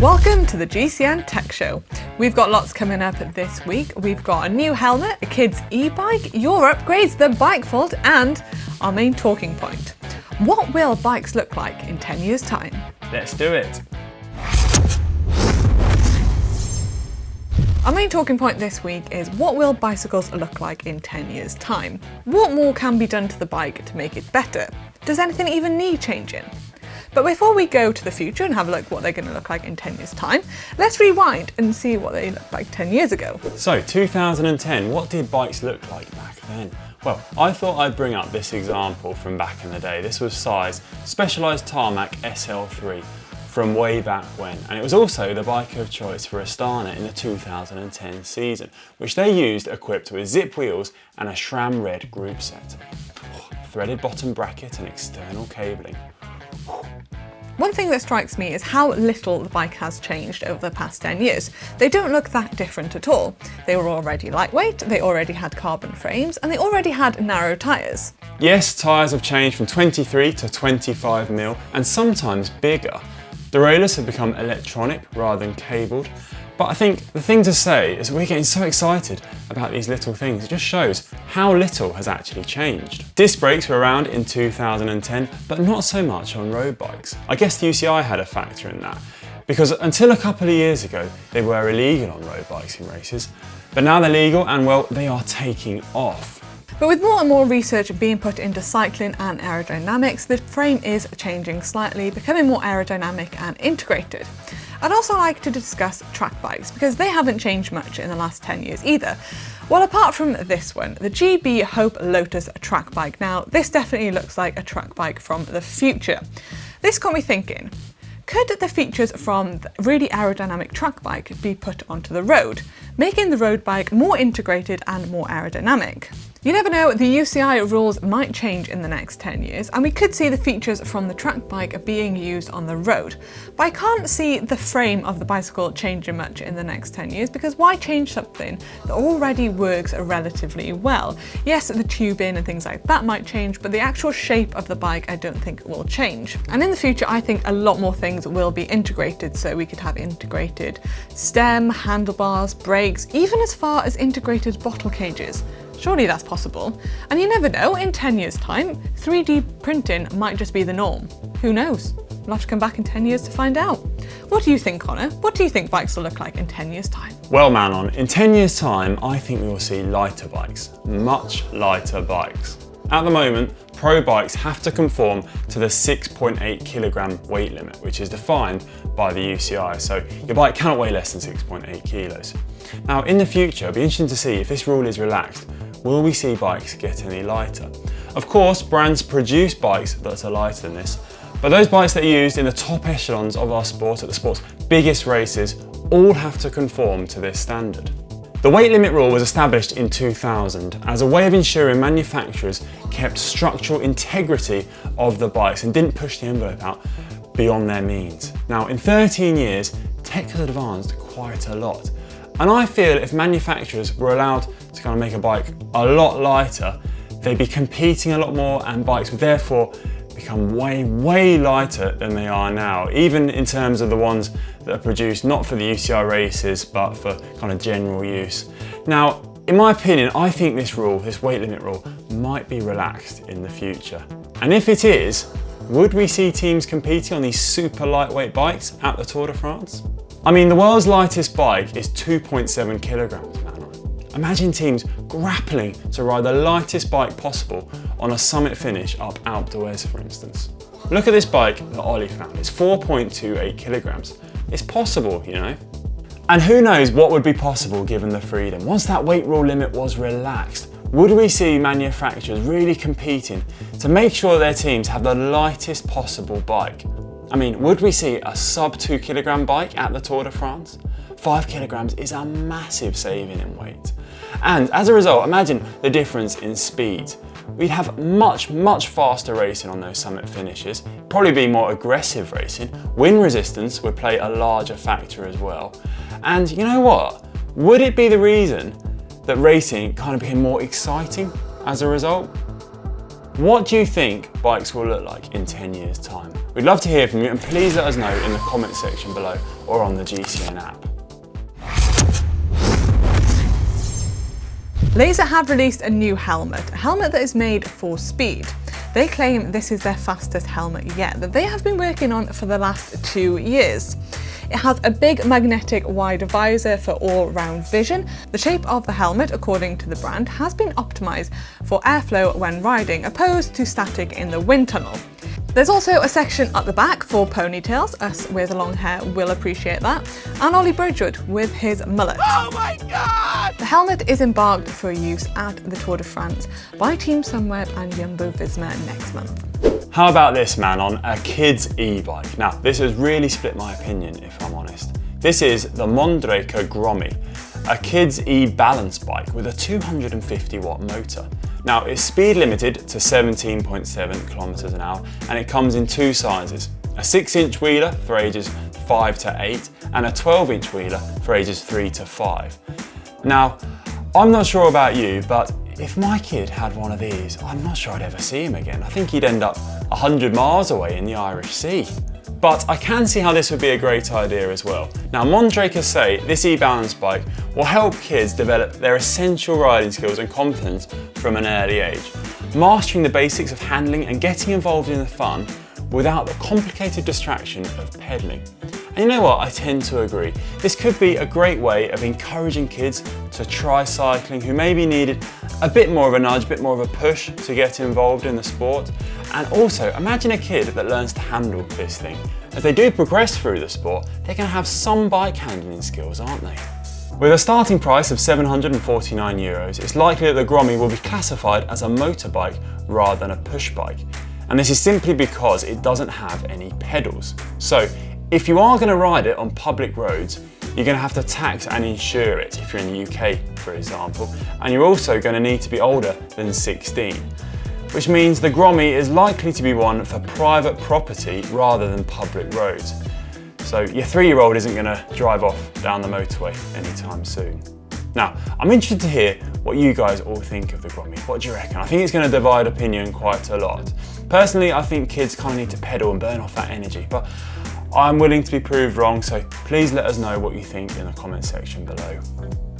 Welcome to the GCN Tech Show. We've got lots coming up this week. We've got a new helmet, a kid's e-bike, your upgrades, the bike fault, and our main talking point. What will bikes look like in 10 years' time? Let's do it. Our main talking point this week is what will bicycles look like in 10 years' time? What more can be done to the bike to make it better? Does anything even need changing? But before we go to the future and have a look what they're going to look like in 10 years' time, let's rewind and see what they looked like 10 years ago. So 2010, what did bikes look like back then? Well, I thought I'd bring up this example from back in the day. This was Si's Specialized Tarmac SL3 from way back when, and it was also the bike of choice for Astana in the 2010 season, which they used equipped with zip wheels and a SRAM red group set. Threaded bottom bracket and external cabling. One thing that strikes me is how little the bike has changed over the past 10 years. They don't look that different at all. They were already lightweight, they already had carbon frames, and they already had narrow tyres. Yes, tyres have changed from 23 to 25 mil and sometimes bigger. The railers have become electronic rather than cabled. But I think the thing to say is we're getting so excited about these little things. It just shows how little has actually changed. Disc brakes were around in 2010, but not so much on road bikes. I guess the UCI had a factor in that, because until a couple of years ago, they were illegal on road bikes in races. But now they're legal and, well, they are taking off. But with more and more research being put into cycling and aerodynamics, the frame is changing slightly, becoming more aerodynamic and integrated. I'd also like to discuss track bikes because they haven't changed much in the last 10 years either. Well, apart from this one, the GB Hope Lotus track bike. Now, this definitely looks like a track bike from the future. This got me thinking, could the features from the really aerodynamic track bike be put onto the road, making the road bike more integrated and more aerodynamic? You never know, the UCI rules might change in the next 10 years and we could see the features from the track bike being used on the road. But I can't see the frame of the bicycle changing much in the next 10 years because why change something that already works relatively well? Yes, the tubing and things like that might change, but the actual shape of the bike I don't think will change. And in the future, I think a lot more things will be integrated, so we could have integrated stem, handlebars, brakes, even as far as integrated bottle cages. Surely that's possible. And you never know, in 10 years' time, 3D printing might just be the norm. Who knows? We'll have to come back in 10 years to find out. What do you think, Connor? What do you think bikes will look like in 10 years' time? Well, Manon, in 10 years' time, I think we will see lighter bikes, much lighter bikes. At the moment, pro bikes have to conform to the 6.8 kilogram weight limit, which is defined by the UCI. So your bike cannot weigh less than 6.8 kilos. Now, in the future, it'll be interesting to see if this rule is relaxed. Will we see bikes get any lighter? Of course, brands produce bikes that are lighter than this, but those bikes that are used in the top echelons of our sport, at the sport's biggest races, all have to conform to this standard. The weight limit rule was established in 2000 as a way of ensuring manufacturers kept structural integrity of the bikes and didn't push the envelope out beyond their means. Now, in 13 years, tech has advanced quite a lot. And I feel if manufacturers were allowed to kind of make a bike a lot lighter, they'd be competing a lot more and bikes would therefore become way lighter than they are now, even in terms of the ones that are produced not for the UCI races, but for kind of general use. Now, in my opinion, I think this rule, this weight limit rule, might be relaxed in the future. And if it is, would we see teams competing on these super lightweight bikes at the Tour de France? I mean, the world's lightest bike is 2.7 kilograms, man. Imagine teams grappling to ride the lightest bike possible on a summit finish up Alpe d'Huez, for instance. Look at this bike that Ollie found. It's 4.28 kilograms. It's possible, you know. And who knows what would be possible given the freedom. Once that weight rule limit was relaxed, would we see manufacturers really competing to make sure their teams have the lightest possible bike? I mean, would we see a sub 2 kilogram bike at the Tour de France? 5 kilograms is a massive saving in weight. And as a result, imagine the difference in speed. We'd have much faster racing on those summit finishes, probably be more aggressive racing. Wind resistance would play a larger factor as well. And you know what? Would it be the reason that racing kind of became more exciting as a result? What do you think bikes will look like in 10 years' time? We'd love to hear from you, and please let us know in the comment section below or on the GCN app. Laser have released a new helmet that is made for speed. They claim this is their fastest helmet yet, that they have been working on for the last 2 years. It has a big magnetic wide visor for all-round vision. The shape of the helmet, according to the brand, has been optimised for airflow when riding, opposed to static in the wind tunnel. There's also a section at the back for ponytails. Us with long hair will appreciate that. And Ollie Bridgewood with his mullet. Oh my God! The helmet is embarked for use at the Tour de France by Team Sunweb and Jumbo-Visma next month. How about this, man, on a kid's e-bike? Now, this has really split my opinion, if I'm honest. This is the Mondraker Gromi, a kid's e-balance bike with a 250 watt motor. Now, it's speed limited to 17.7 kilometers an hour, and it comes in 2 sizes, a 6-inch wheeler for ages 5 to 8, and a 12-inch wheeler for ages 3 to 5. Now, I'm not sure about you, but if my kid had one of these, I'm not sure I'd ever see him again. I think he'd end up 100 miles away in the Irish Sea. But I can see how this would be a great idea as well. Now, Mondraker say this e-balance bike will help kids develop their essential riding skills and confidence from an early age, mastering the basics of handling and getting involved in the fun without the complicated distraction of pedalling. And you know what, I tend to agree. This could be a great way of encouraging kids to try cycling who maybe needed a bit more of a nudge, a bit more of a push to get involved in the sport. And also, imagine a kid that learns to handle this thing. As they do progress through the sport, they're going to have some bike handling skills, aren't they? With a starting price of €749, it's likely that the Gromi will be classified as a motorbike rather than a push bike. And this is simply because it doesn't have any pedals. So, if you are going to ride it on public roads, you're going to have to tax and insure it if you're in the UK, for example, and you're also going to need to be older than 16, which means the Gromi is likely to be one for private property rather than public roads. So your 3-year-old isn't going to drive off down the motorway anytime soon. Now, I'm interested to hear what you guys all think of the Gromi. What do you reckon? I think it's going to divide opinion quite a lot. Personally, I think kids kind of need to pedal and burn off that energy, but I'm willing to be proved wrong, so please let us know what you think in the comment section below.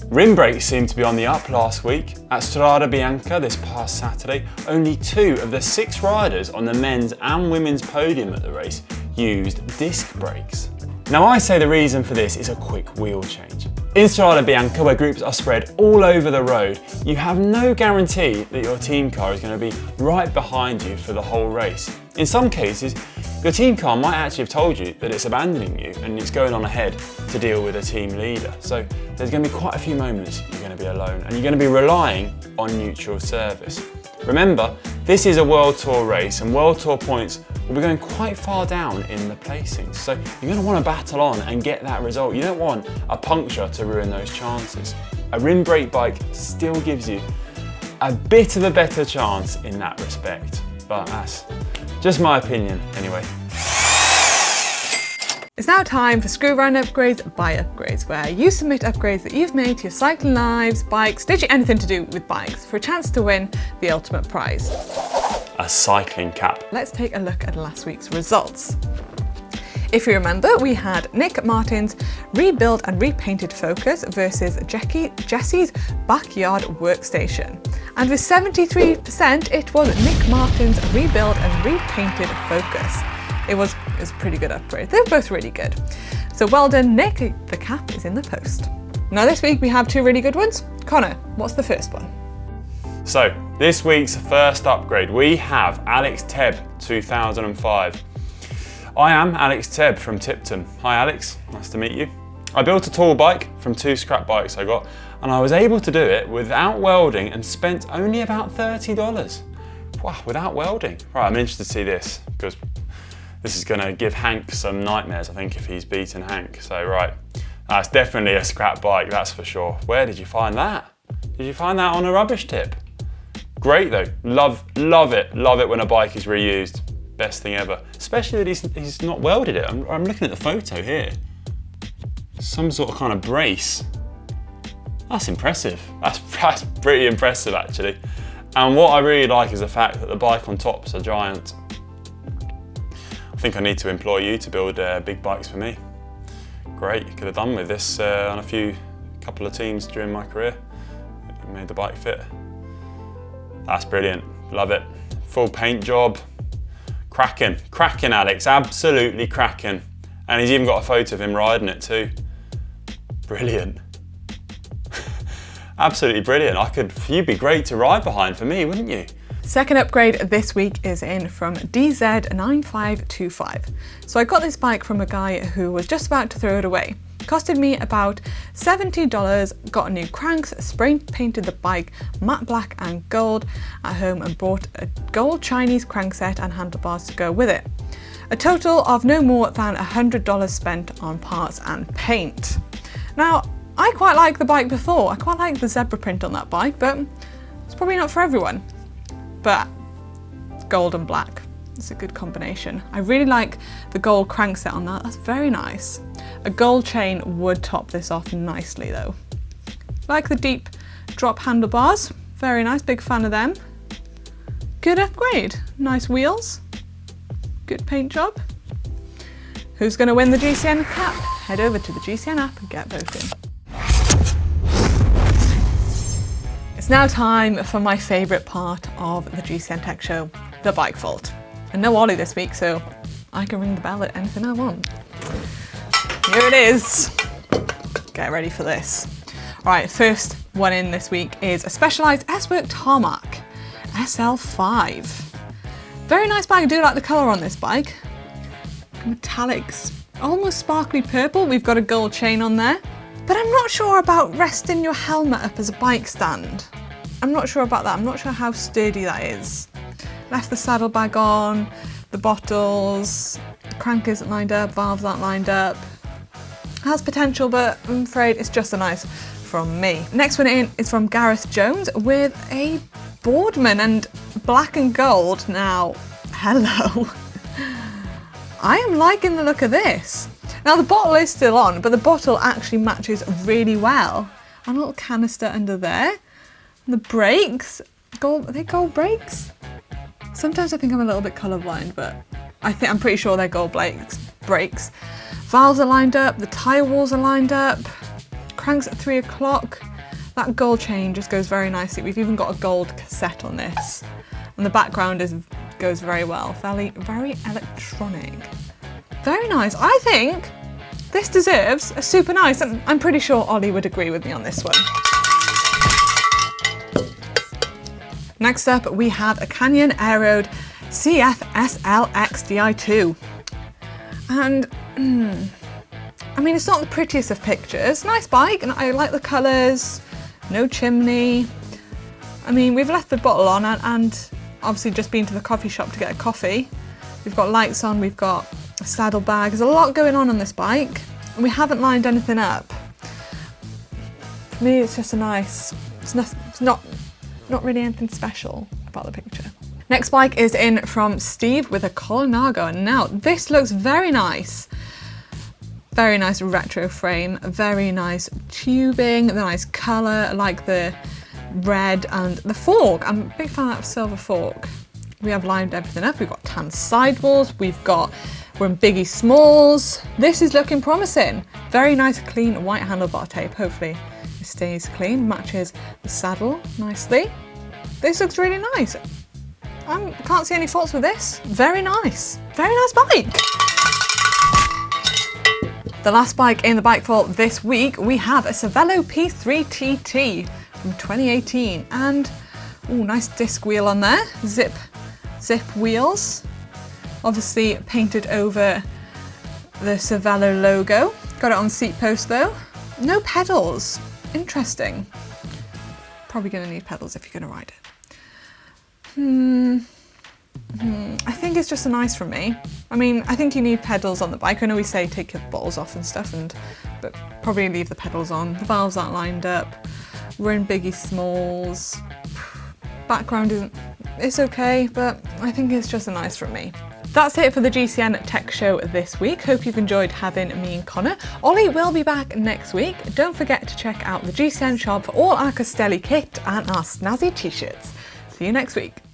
Rim brakes seemed to be on the up last week. At Strada Bianca this past Saturday, only 2 of the 6 riders on the men's and women's podium at the race used disc brakes. Now, I say the reason for this is a quick wheel change. In Strada Bianca, where groups are spread all over the road, you have no guarantee that your team car is going to be right behind you for the whole race. In some cases, your team car might actually have told you that it's abandoning you and it's going on ahead to deal with a team leader. So there's going to be quite a few moments you're going to be alone and you're going to be relying on neutral service. Remember, this is a World Tour race and World Tour points will be going quite far down in the placings. So you're going to want to battle on and get that result. You don't want a puncture to ruin those chances. A rim brake bike still gives you a bit of a better chance in that respect, but that's just my opinion anyway. It's now time for Screw Around Upgrades by Upgrades, where you submit upgrades that you've made to your cycling lives, bikes, literally anything to do with bikes, for a chance to win the ultimate prize. A cycling cap. Let's take a look at last week's results. If you remember, we had Nick Martin's rebuilt and repainted Focus versus Jesse's backyard workstation. And with 73%, it was Nick Martin's rebuilt and repainted Focus. It was a pretty good upgrade. They were both really good. So well done, Nick. The cap is in the post. Now this week we have 2 really good ones. Connor, what's the first one? So this week's first upgrade, we have Alex Tebb 2005. I am Alex Tebb from Tipton. Hi Alex, nice to meet you. I built a tall bike from 2 scrap bikes I got, and I was able to do it without welding and spent only about $30. Wow, without welding. Right, I'm interested to see this, because this is going to give Hank some nightmares, I think, if he's beaten Hank. So right, that's definitely a scrap bike, that's for sure. Where did you find that? Did you find that on a rubbish tip? Great though, love it when a bike is reused. Best thing ever. Especially that he's not welded it. I'm looking at the photo here. Some sort of kind of brace. That's impressive. That's pretty impressive actually. And what I really like is the fact that the bike on top's a giant. I think I need to employ you to build big bikes for me. Great, could have done with this on a couple of teams during my career. Made the bike fit. That's brilliant, love it. Full paint job. Cracking, cracking Alex, absolutely cracking. And he's even got a photo of him riding it too. Brilliant. Absolutely brilliant. You'd be great to ride behind for me, wouldn't you? Second upgrade this week is in from DZ9525. So I got this bike from a guy who was just about to throw it away. Costed me about $70, got a new cranks, spray painted the bike matte black and gold at home and bought a gold Chinese crankset and handlebars to go with it. A total of no more than $100 spent on parts and paint. Now, I quite like the bike before. I quite like the zebra print on that bike, but it's probably not for everyone. But gold and black, it's a good combination. I really like the gold crankset on that, that's very nice. A gold chain would top this off nicely though. Like the deep drop handlebars, very nice, big fan of them. Good upgrade, nice wheels, good paint job. Who's going to win the GCN Cup? Head over to the GCN app and get voting. It's now time for my favourite part of the GCN Tech Show, the bike fault. And no Ollie this week, so I can ring the bell at anything I want. Here it is. Get ready for this. All right, first one in this week is a Specialized S-Work Tarmac SL5. Very nice bike. I do like the colour on this bike. Metallics, almost sparkly purple. We've got a gold chain on there. But I'm not sure about resting your helmet up as a bike stand. I'm not sure about that. I'm not sure how sturdy that is. Left the saddlebag on, the bottles, the crank isn't lined up, valves aren't lined up. Has potential, but I'm afraid it's just a nice from me. Next one in is from Gareth Jones with a Boardman and black and gold. Now, hello. I am liking the look of this. Now the bottle is still on, but the bottle actually matches really well. And a little canister under there. And the brakes, are they gold brakes? Sometimes I think I'm a little bit colourblind, but I'm pretty sure they're gold brakes. Valves are lined up, the tyre walls are lined up, cranks at 3 o'clock. That gold chain just goes very nicely. We've even got a gold cassette on this. And the background goes very well, very electronic. Very nice. I think this deserves a super nice, and I'm pretty sure Ollie would agree with me on this one. Next up, we have a Canyon Aeroad CF SLX Di2. And, I mean, it's not the prettiest of pictures. Nice bike, and I like the colours, no chimney. I mean, we've left the bottle on and obviously just been to the coffee shop to get a coffee. We've got lights on, we've got a saddlebag. There's a lot going on this bike, and we haven't lined anything up. For me, it's just a nice, it's not really anything special about the picture. Next bike is in from Steve with a Colnago. Now, this looks very nice. Very nice retro frame, very nice tubing, the nice colour, I like the red and the fork. I'm a big fan of that silver fork. We have lined everything up. We've got tan sidewalls, we're in biggie smalls. This is looking promising. Very nice clean white handlebar tape. Hopefully it stays clean, matches the saddle nicely. This looks really nice. I can't see any faults with this. Very nice bike. The last bike in the bike vault this week, we have a Cervelo P3 TT from 2018, and nice disc wheel on there, zip wheels, obviously painted over the Cervelo logo. Got it on seat post though. No pedals, interesting. Probably going to need pedals if you're going to ride it. I think it's just a nice from me. I mean, I think you need pedals on the bike. I know we say take your bottles off and stuff, but probably leave the pedals on. The valves aren't lined up. We're in biggie smalls. Background it's okay, but I think it's just a nice from me. That's it for the GCN Tech Show this week. Hope you've enjoyed having me and Connor. Ollie will be back next week. Don't forget to check out the GCN shop for all our Castelli kit and our snazzy t-shirts. See you next week.